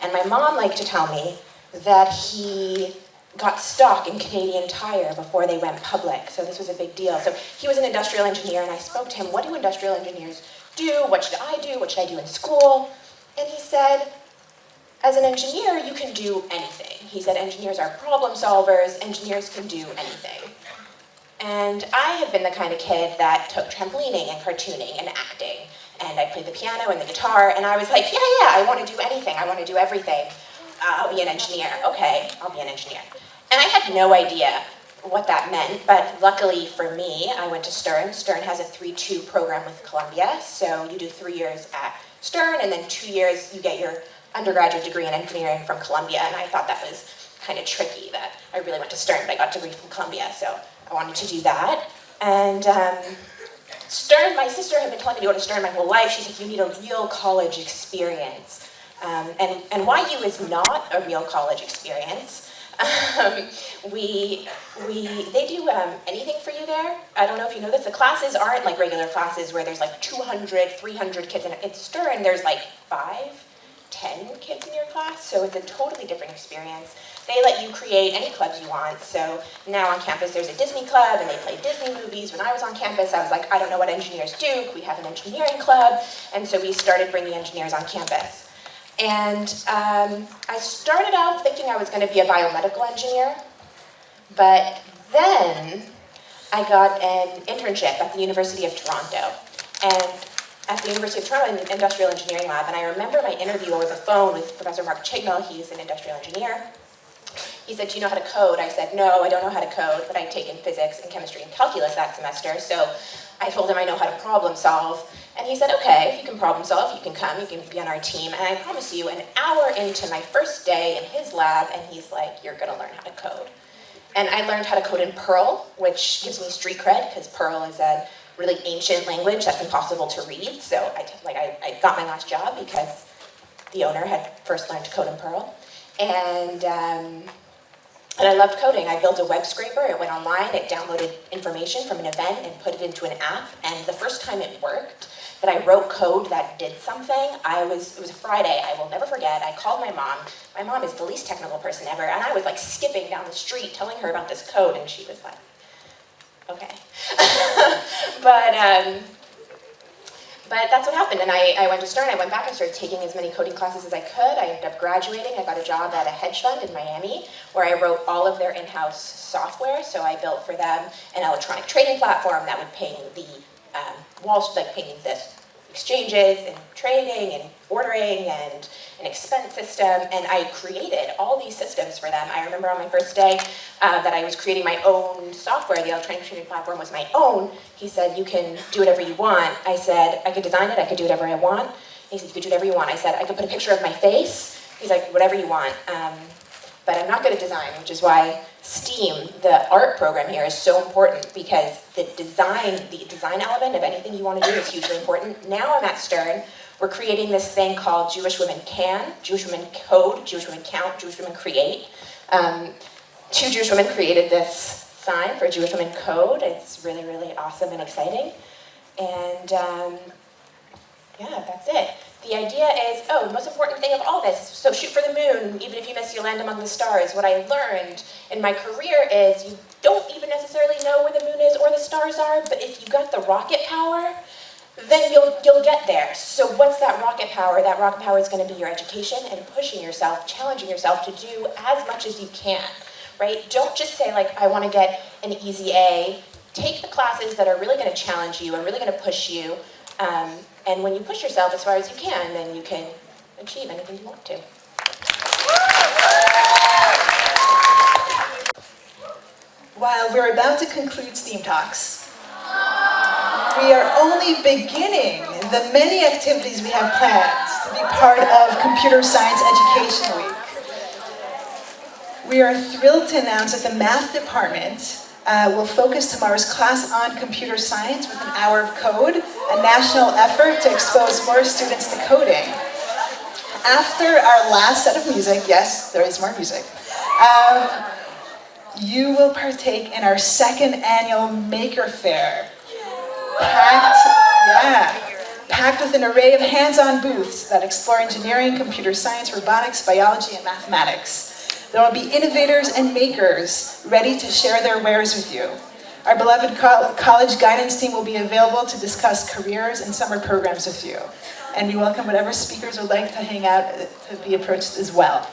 And my mom liked to tell me that he got stock in Canadian Tire before they went public. So this was a big deal. So he was an industrial engineer, and I spoke to him, what do industrial engineers do? What should I do? What should I do in school? And he said, as an engineer, you can do anything. He said, engineers are problem solvers. Engineers can do anything. And I had been the kind of kid that took trampolining and cartooning and acting. And I played the piano and the guitar, and I was like, yeah, I want to do anything. I want to do everything. I'll be an engineer. Okay, I'll be an engineer. And I had no idea what that meant, but luckily for me, I went to Stern. Stern has a 3-2 program with Columbia, so you do 3 years at Stern, and then 2 years you get your undergraduate degree in engineering from Columbia, and I thought that was kind of tricky that I really went to Stern, but I got a degree from Columbia, so I wanted to do that. And Stern, my sister had been telling me to go to Stern my whole life. She said, you need a real college experience. And YU is not a real college experience. They do anything for you there. I don't know if you know this. The classes aren't like regular classes where there's like 200, 300 kids. At Stern, there's like 5, 10 kids in your class, so it's a totally different experience. They let you create any clubs you want. So now on campus there's a Disney club and they play Disney movies. When I was on campus, I was like, I don't know what engineers do. We have an engineering club. And so we started bringing engineers on campus. And I started out thinking I was going to be a biomedical engineer. But then I got an internship at the University of Toronto. And at the University of Toronto in the Industrial Engineering Lab, and I remember my interview over the phone with Professor Mark Chignall. He's an industrial engineer. He said, do you know how to code? I said, no, I don't know how to code, but I'd taken physics and chemistry and calculus that semester, so I told him I know how to problem solve. And he said, okay, if you can problem solve, you can come, you can be on our team. And I promise you, an hour into my first day in his lab, and he's like, you're gonna learn how to code. And I learned how to code in Perl, which gives me street cred, because Perl is a really ancient language that's impossible to read. So I got my last job because the owner had first learned to code in Perl. And I loved coding. I built a web scraper. It went online. It downloaded information from an event and put it into an app. And the first time it worked, that I wrote code that did something, it was a Friday. I will never forget. I called my mom. My mom is the least technical person ever. And I was like skipping down the street telling her about this code. And she was like, okay. But that's what happened, and I went to Stern, I went back, I started taking as many coding classes as I could. I ended up graduating, I got a job at a hedge fund in Miami, where I wrote all of their in-house software, so I built for them an electronic trading platform that would ping the pinging the exchanges, and trading, and ordering, and an expense system, and I created all these systems for them. I remember on my first day that I was creating my own software. The electronic trading platform was my own. He said, you can do whatever you want. I said, I could design it, I could do whatever I want. He said, you could do whatever you want. I said, I could put a picture of my face. He's like, whatever you want. But I'm not good at design, which is why STEAM, the art program here, is so important, because the design element of anything you want to do is hugely important. Now I'm at Stern. We're creating this thing called Jewish Women Can, Jewish Women Code, Jewish Women Count, Jewish Women Create. 2 Jewish women created this sign for Jewish Women Code. It's really, really awesome and exciting. And yeah, that's it. The idea is, the most important thing of all this, so shoot for the moon, even if you miss, you'll land among the stars. What I learned in my career is you don't even necessarily know where the moon is or the stars are, but if you got the rocket power, then you'll get there. So what's that rocket power? That rocket power is going to be your education and pushing yourself, challenging yourself to do as much as you can, right? Don't just say, like, I want to get an easy A. Take the classes that are really going to challenge you and really going to push you. And when you push yourself as far as you can, then you can achieve anything you want to. While we're about to conclude STEAM Talks, we are only beginning the many activities we have planned to be part of Computer Science Education Week. We are thrilled to announce that the math department will focus tomorrow's class on computer science with an hour of code, a national effort to expose more students to coding. After our last set of music, yes, there is more music, you will partake in our second annual Maker Fair, packed with an array of hands-on booths that explore engineering, computer science, robotics, biology, and mathematics. There will be innovators and makers ready to share their wares with you. Our beloved college guidance team will be available to discuss careers and summer programs with you. And we welcome whatever speakers would like to hang out to be approached as well.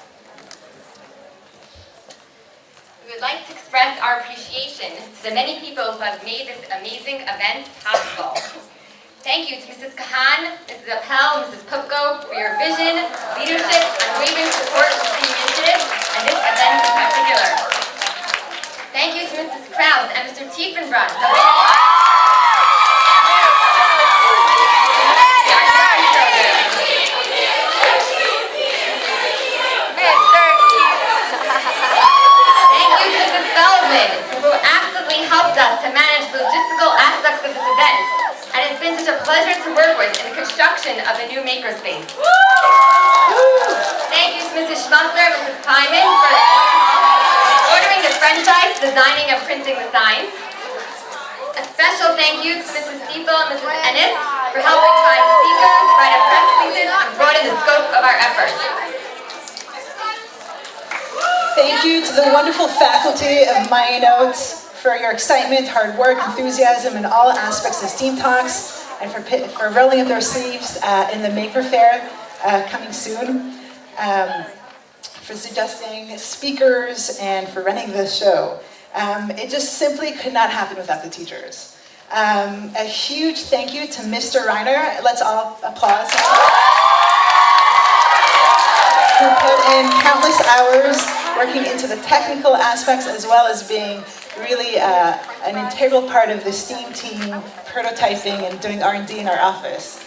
We would like to express our appreciation to the many people who have made this amazing event possible. Thank you to Mrs. Kahan, Mrs. Appel, Mrs. Pupko for your vision, leadership, unwavering support for the initiative, and this event in particular. Thank you to Mrs. Krause and Mr. Tiefenbrunn. Who actively helped us to manage the logistical aspects of this event. And it's been such a pleasure to work with in the construction of the new makerspace. Thank you to Mrs. Schmuckler, Mrs. Kleiman for ordering the French fries, designing and printing the signs. A special thank you to Mrs. Stiefel and Mrs. Ennis for helping find speakers, write up press releases, and broaden the scope of our efforts. Thank you to the wonderful faculty of Maya Notes for your excitement, hard work, enthusiasm in all aspects of STEAM Talks, and for rolling up their sleeves in the Maker Fair coming soon, for suggesting speakers, and for running this show. It just simply could not happen without the teachers. A huge thank you to Mr. Reiner. Let's all applaud him. Who put in countless hours working into the technical aspects as well as being really an integral part of the STEAM team, prototyping and doing R&D in our office.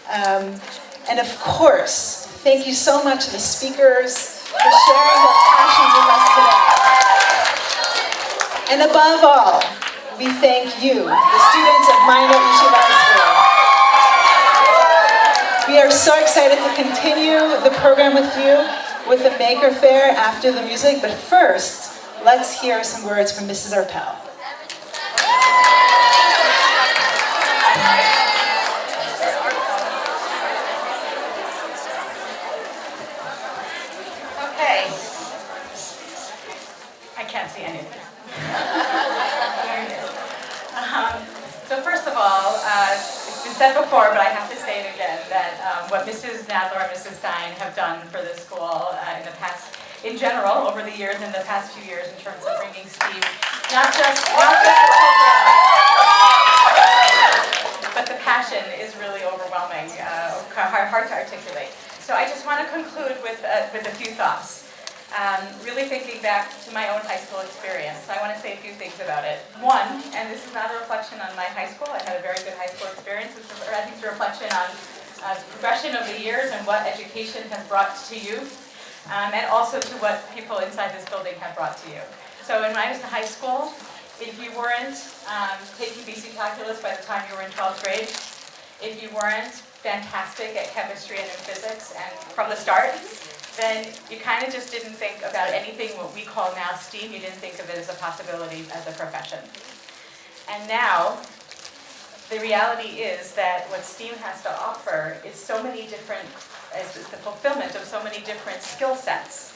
And of course, thank you so much to the speakers for sharing their passions with us today. And above all, we thank you, the students of Minot Yeshiva High School. We are so excited to continue the program with you with the Maker Fair after the music, but first, let's hear some words from Mrs. Arpel. Okay. I can't see anything. So first of all, it's been said before, but I have to say it again, that what Mrs. Nadler and Mrs. Stein have done for the school in the past, in general, over the years, in the past few years, in terms of bringing STEAM, not just the program, but the passion is really overwhelming, hard to articulate. So I just want to conclude with a few thoughts. Really thinking back to my own high school experience, I want to say a few things about it. One, and this is not a reflection on my high school, I had a very good high school experience, I think it's a reflection on the progression of the years and what education has brought to you, and also to what people inside this building have brought to you. So when I was in high school, if you weren't taking BC Calculus by the time you were in 12th grade, if you weren't fantastic at chemistry and in physics and from the start, then you kind of just didn't think about anything what we call now STEAM. You didn't think of it as a possibility as a profession. And now, the reality is that what STEAM has to offer is so many different, is the fulfillment of so many different skill sets.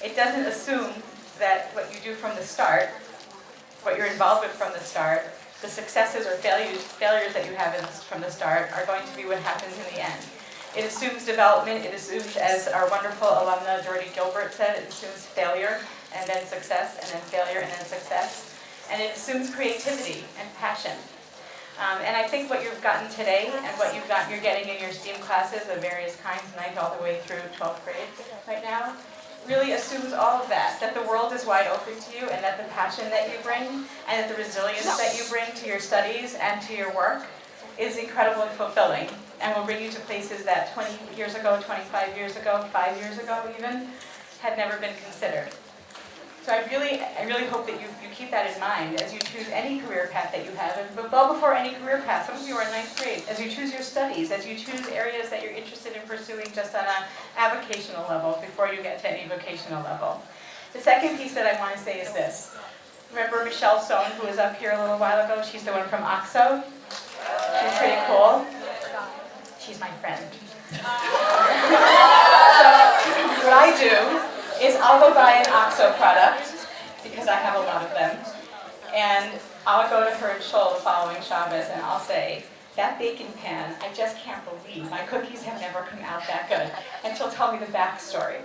It doesn't assume that what you do from the start, what you're involved with from the start, the successes or failures that you have from the start are going to be what happens in the end. It assumes development, it assumes, as our wonderful alumna Jordi Gilbert said, it assumes failure and then success and then failure and then success. And it assumes creativity and passion. And I think what you've gotten today and what you're getting in your STEAM classes of various kinds, 9th all the way through 12th grade right now, really assumes all of that the world is wide open to you and that the passion that you bring and that the resilience that you bring to your studies and to your work is incredible and fulfilling and will bring you to places that 20 years ago, 25 years ago, 5 years ago even, had never been considered. So I really hope that you keep that in mind as you choose any career path that you have, and well before any career path, some of you are in 9th grade, as you choose your studies, as you choose areas that you're interested in pursuing just on an avocational level before you get to any vocational level. The second piece that I want to say is this. Remember Michelle Sohn, who was up here a little while ago? She's the one from OXO. She's pretty cool. She's my friend. So what I do is I'll go buy an OXO product, because I have a lot of them, and I'll go to her in Sheila the following Shabbos and I'll say, that baking pan, I just can't believe, my cookies have never come out that good. And she'll tell me the backstory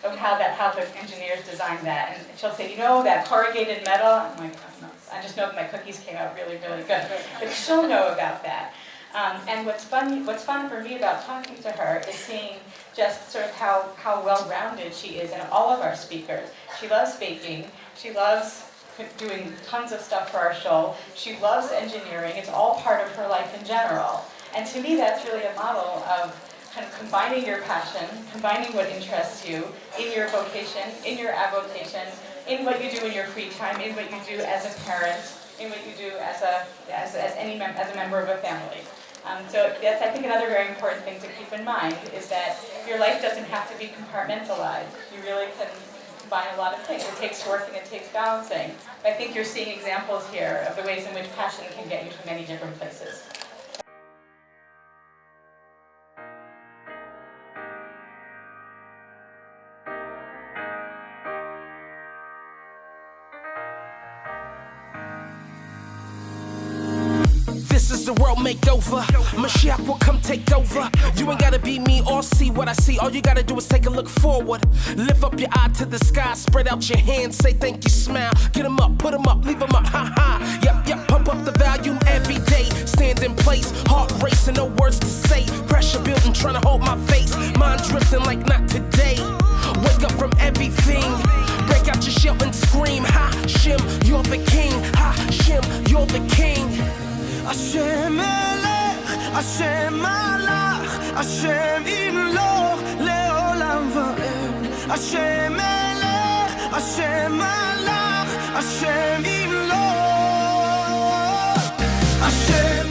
of how the engineers designed that. And she'll say, you know, that corrugated metal? I'm like, no, I just know that my cookies came out really, really good. But she'll know about that. And what's fun for me about talking to her is seeing just sort of how well-rounded she is in all of our speakers. She loves baking. She loves doing tons of stuff for our show. She loves engineering. It's all part of her life in general. And to me, that's really a model of kind of combining your passion, combining what interests you in your vocation, in your avocation, in what you do in your free time, in what you do as a parent, in what you do as a member of a family. So that's, I think, another very important thing to keep in mind is that your life doesn't have to be compartmentalized. You really can combine a lot of things. It takes work and it takes balancing. I think you're seeing examples here of the ways in which passion can get you to many different places. This is the world makeover. Mashiach will come take over. You ain't gotta be me or see what I see. All you gotta do is take a look forward. Lift up your eye to the sky. Spread out your hands. Say thank you, smile. Get them up, put them up, leave them up. Ha ha. Yep, pump up the volume every day. Stand in place. Heart racing, no words to say. Pressure building, trying to hold my face. Mind drifting like not today. Wake up from everything. Break out your shell and scream. Ha, Shem, you're the king. Ha, Shem, you're the king. Hashem Melech, Hashem Malach, Hashem Imloch, Leolam Va'ed. Hashem Melech, Hashem Malach, Hashem Imloch. I share